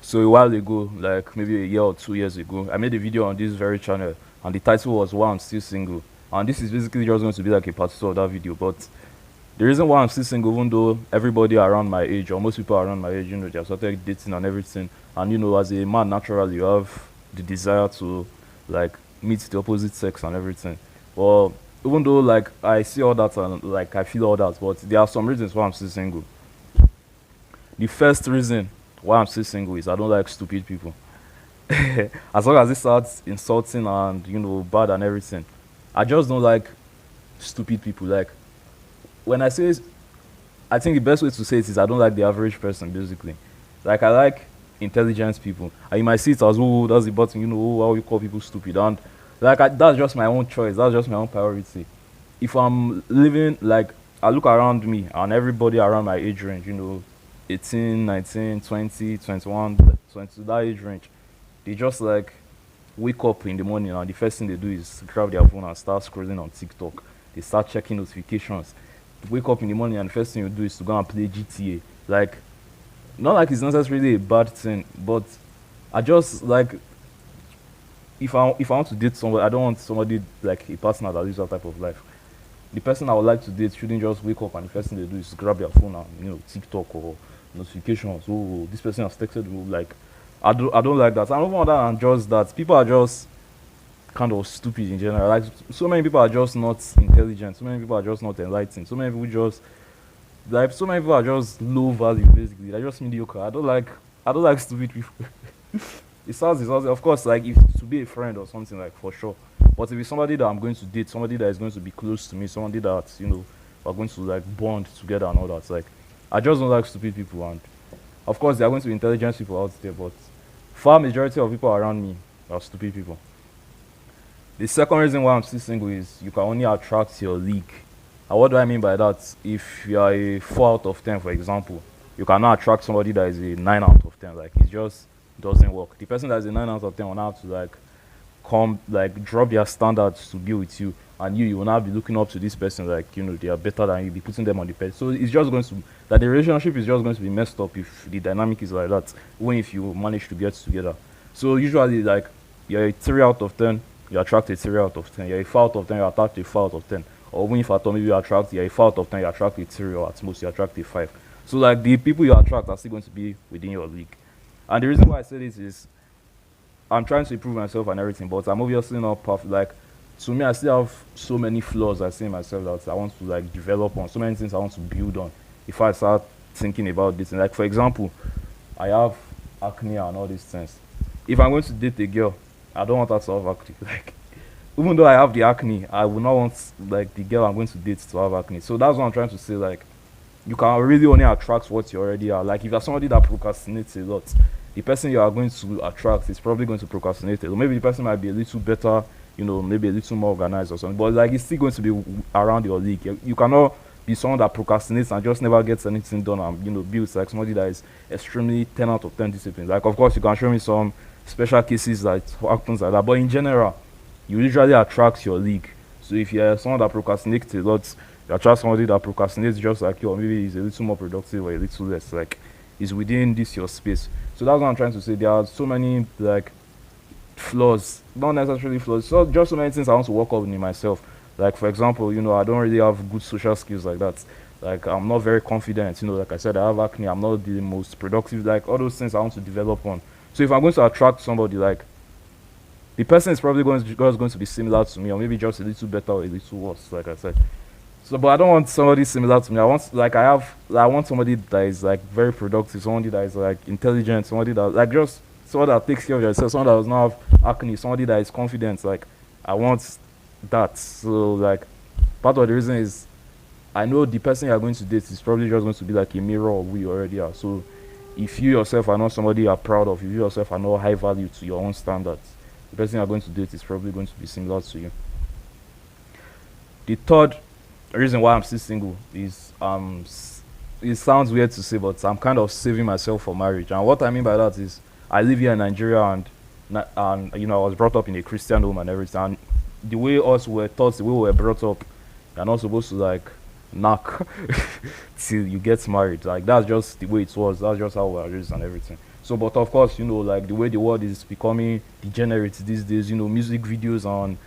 So a while ago, like maybe a year or 2 years ago, I made a video on this very channel, and the title was "Why I'm Still Single." And this is basically just going to be like a part two of that video. But the reason why I'm still single, even though everybody around my age or most people around my age, they have started dating and everything, and as a man, naturally, you have the desire to like meet the opposite sex and everything. Well, even though like I see all that and like I feel all that, but there are some reasons why I'm still single. The first reason why I'm still single is I don't like stupid people. As long as it starts insulting and bad and everything, I just don't like stupid people. Like when I say, I think the best way to say it is I don't like the average person basically. Like I like intelligent people. And you might see it as, oh, that's the button, how you call people stupid. And like that's just my own choice. That's just my own priority. If I'm living, like I look around me and everybody around my age range, 18, 19, 20, 21, 22, that age range, they just like wake up in the morning and the first thing they do is grab their phone and start scrolling on TikTok. They start checking notifications. Wake up in the morning and the first thing you do is to go and play GTA. Like, not like it's necessarily a bad thing, but I just like, if I want to date somebody, I don't want somebody like a partner that lives that type of life. The person I would like to date shouldn't just wake up and the first thing they do is grab their phone and TikTok or notifications. Oh, this person has texted me. Like, I don't like that. I don't want that and just that. People are just kind of stupid in general. Like so many people are just not intelligent. So many people are just not enlightened. So many people just like so many people are just low value basically. They're just mediocre. I don't like stupid people. It sounds of course like if to be a friend or something like for sure. But if it's somebody that I'm going to date, somebody that is going to be close to me, somebody that are going to like bond together and all that. Like I just don't like stupid people, and of course there are going to be intelligent people out there, but far majority of people around me are stupid people. The second reason why I'm still single is you can only attract your league. And what do I mean by that? If you are a 4 out of 10, for example, you cannot attract somebody that is a 9 out of 10. Like, it just doesn't work. The person that is a 9 out of 10 will now have to, like, come, like, drop their standards to be with you. And you will now be looking up to this person, like, they are better than you, be putting them on the pedestal. So it's just going to, that the relationship is just going to be messed up if the dynamic is like that, when if you manage to get together. So usually, like, you're a 3 out of 10, you attract a 3 out of 10. You're a 4 out of 10, you attract a 4 out of 10. Or when if at all maybe you're a 4 out of 10, you attract a 3, or at most you attract a 5. So like the people you attract are still going to be within your league. And the reason why I say this is I'm trying to improve myself and everything, but I'm obviously not perfect. Like to me, I still have so many flaws I see in myself that I want to like develop on, so many things I want to build on. If I start thinking about this, and like for example, I have acne and all these things. If I'm going to date a girl, I don't want her to have acne. Like, even though I have the acne, I would not want like the girl I'm going to date to have acne. So that's what I'm trying to say. Like, you can really only attract what you already are. Like, if you're somebody that procrastinates a lot, the person you are going to attract is probably going to procrastinate a lot. Maybe the person might be a little better, maybe a little more organized or something. But like, it's still going to be around your league. You cannot be someone that procrastinates and just never gets anything done and builds like somebody that is extremely 10 out of 10 discipline. Like, of course, you can show me some special cases that happens like that, but in general, you usually attract your league. So if you're someone that procrastinates a lot, you attract somebody that procrastinates just like you, or maybe he's a little more productive or a little less. Like, is within this your space. So that's what I'm trying to say. There are so many like flaws, not necessarily flaws, so just so many things I want to work on in myself. Like for example, I don't really have good social skills like that. Like I'm not very confident, like I said, I have acne, I'm not the most productive, like all those things I want to develop on. So if I'm going to attract somebody, like the person is probably going to be similar to me, or maybe just a little better or a little worse, like I said. So, but I don't want somebody similar to me. I want somebody that is like very productive, somebody that is like intelligent, somebody that like just someone that takes care of yourself, someone that does not have acne, somebody that is confident. Like I want that. So like part of the reason is I know the person you're going to date is probably just going to be like a mirror of who you already are. So if you yourself are not somebody you are proud of, if you yourself are not high value to your own standards, the person you're going to date is probably going to be similar to you. The third reason why I'm still single is it sounds weird to say, but I'm kind of saving myself for marriage. And what I mean by that is I live here in Nigeria, and I was brought up in a Christian home and everything. And the way us were taught, the way we were brought up, you're not supposed to like knock till you get married. Like that's just the way it was. That's just how we are raised and everything. So, but of course, like the way the world is becoming degenerate these days, music videos on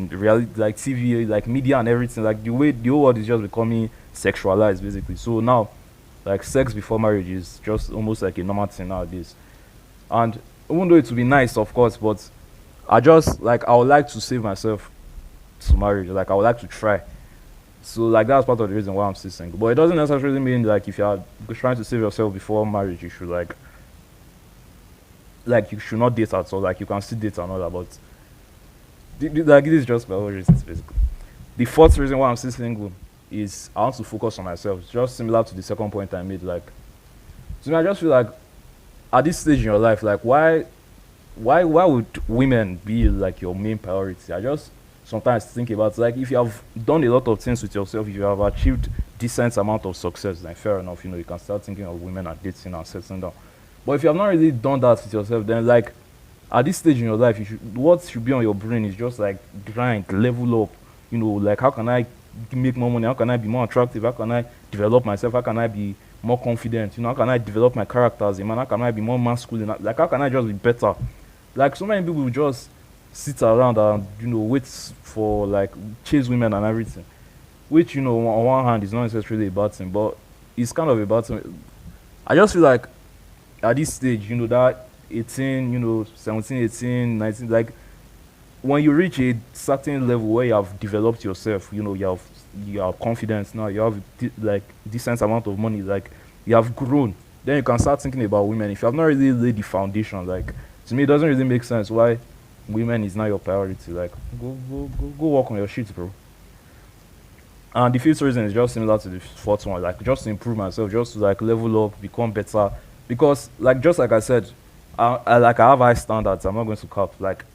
reality, like TV, like media and everything, like the way the whole world is just becoming sexualized, basically. So now, like sex before marriage is just almost like a normal thing nowadays. And even though it would be nice, of course, but I would like to save myself to marriage. Like I would like to try. So like that's part of the reason why I'm still single. But it doesn't necessarily mean like if you are trying to save yourself before marriage, you should like you should not date at all. Like you can still date another, but like this is just my own reasons basically. The fourth reason why I'm still single is I want to focus on myself. It's just similar to the second point I made. Like to me, I just feel like at this stage in your life, like why would women be like your main priority? I just sometimes think about like if you have done a lot of things with yourself, if you have achieved decent amount of success, then fair enough, you can start thinking of women and dating and settling down. But if you have not really done that with yourself, then like at this stage in your life, what should be on your brain is just like grind, level up. Like how can I make more money? How can I be more attractive? How can I develop myself? How can I be more confident? How can I develop my character as a man? How can I be more masculine? Like how can I just be better? Like so many people just sit around and wait for like chase women and everything, which on one hand is not necessarily a bad thing, but it's kind of a bad thing. I just feel like at this stage, that 18, 17, 18, 19, like when you reach a certain level where you have developed yourself, you have confidence now, you have like decent amount of money, like you have grown, then you can start thinking about women. If you have not really laid the foundation, like to me it doesn't really make sense why women is not your priority. Like go work on your shit, bro. And the fifth reason is just similar to the fourth one, like just to improve myself, just to like level up, become better. Because like just like I said, I have high standards. I'm not going to cap. Like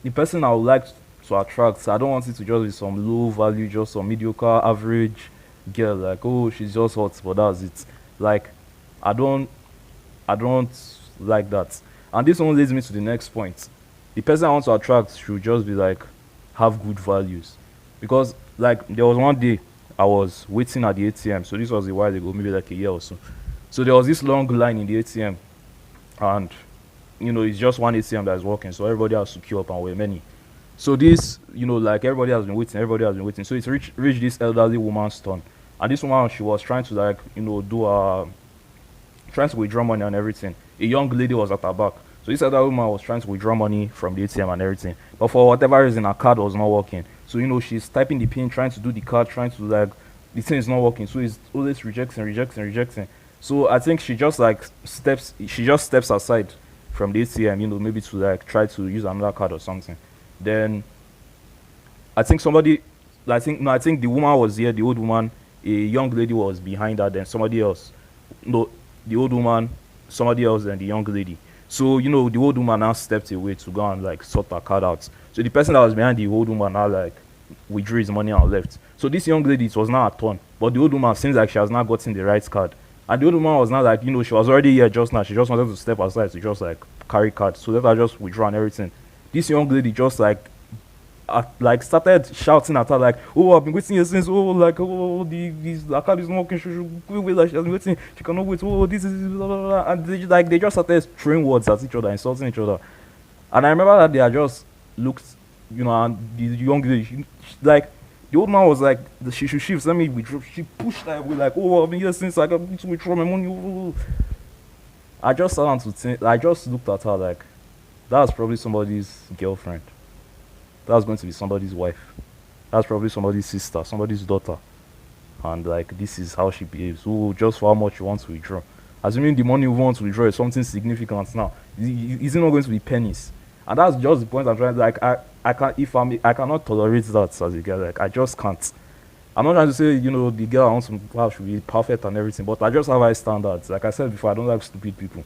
the person I would like to attract, I don't want it to just be some low value, just some mediocre, average girl. Like oh, she's just hot, but that's it. Like I don't, I don't like that. And this one leads me to the next point. The person I want to attract should just be like have good values, because like there was one day I was waiting at the ATM. So this was a while ago, maybe like a year or so. So there was this long line in the ATM, and it's just one ATM that is working. So everybody has to queue up, and we're many. So this, like everybody has been waiting, everybody has been waiting. So it's reached this elderly woman's turn, and this woman she was trying to like do trying to withdraw money and everything. A young lady was at her back. So this other woman was trying to withdraw money from the ATM and everything. But for whatever reason, her card was not working. So, she's typing the pin, trying to do the card, trying to like, the thing is not working. So it's always rejecting, rejecting, rejecting. So I think she just steps aside from the ATM, maybe to like try to use another card or something. Then I think somebody, I think, no, I think the woman was here, the old woman, a young lady was behind her, then somebody else. No, the old woman, somebody else, and the young lady. So, the old woman now stepped away to go and like sort her card out. So the person that was behind the old woman now like withdrew his money and left. So this young lady, it was now her turn. But the old woman seems like she has not gotten the right card. And the old woman was now like, she was already here just now. She just wanted to step aside to just like carry card. So let her just withdraw and everything. This young lady just like started shouting at her like, oh, I've been waiting here since, oh, like, oh, the card is not working, she should wait, like, she has been waiting, she cannot wait, oh, this is blah, blah, blah. And they just started throwing words at each other, insulting each other. And I remember that they had just looked, and the young lady, like the old man was like, she should shift, let me withdraw. She pushed her away like, oh, I've been here since, like, I need to withdraw my money. Oh. I just sat down to think, I just looked at her like, that's probably somebody's girlfriend. That's going to be somebody's wife. That's probably somebody's sister, somebody's daughter. And like this is how she behaves. Oh, just for how much you want to withdraw. Assuming the money you want to withdraw is something significant now. Is it not going to be pennies? And that's just the point I'm trying to like I cannot tolerate that as a girl. Like I just can't. I'm not trying to say, the girl I want to have should be perfect and everything, but I just have high standards. Like I said before, I don't like stupid people.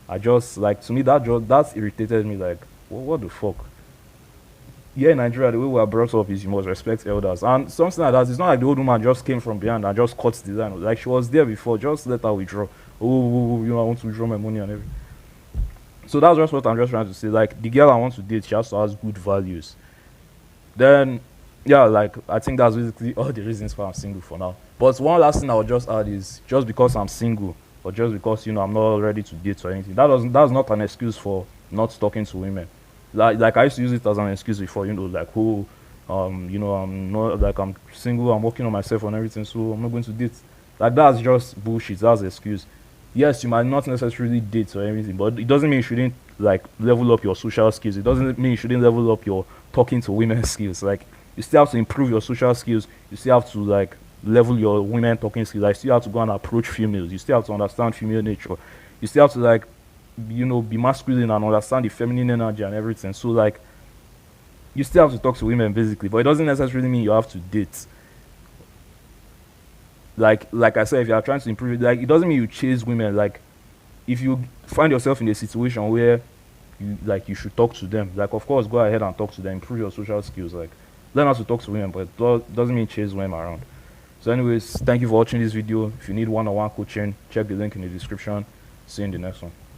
I just like to me that irritated me like what the fuck? Here in Nigeria, the way we are brought up is you must respect elders. And something like that, it's not like the old woman just came from behind and just cut the line. Like she was there before, just let her withdraw. Oh, I want to withdraw my money and everything. So that's just what I'm just trying to say. Like the girl I want to date, she has to have good values. Then, yeah, like I think that's basically all the reasons why I'm single for now. But one last thing I would just add is just because I'm single, or just because I'm not ready to date or anything. That's not an excuse for not talking to women. Like I used to use it as an excuse before, like who I'm not, like, I'm single, I'm working on myself and everything, so I'm not going to date. Like, that's just bullshit. That's an excuse. Yes, you might not necessarily date or anything, but it doesn't mean you shouldn't, like, level up your social skills. It doesn't mean you shouldn't level up your talking to women skills. Like, you still have to improve your social skills. You still have to, like, level your women talking skills. Like, you still have to go and approach females. You still have to understand female nature. You still have to, like, be masculine and understand the feminine energy and everything. So, like, you still have to talk to women basically, but it doesn't necessarily mean you have to date. Like I said, if you are trying to improve it, like, it doesn't mean you chase women. Like, if you find yourself in a situation where you should talk to them, like, of course, go ahead and talk to them, improve your social skills, like, learn how to talk to women, but it doesn't mean chase women around. So anyways, thank you for watching this video. If you need one-on-one coaching, check the link in the description. See you in the next one.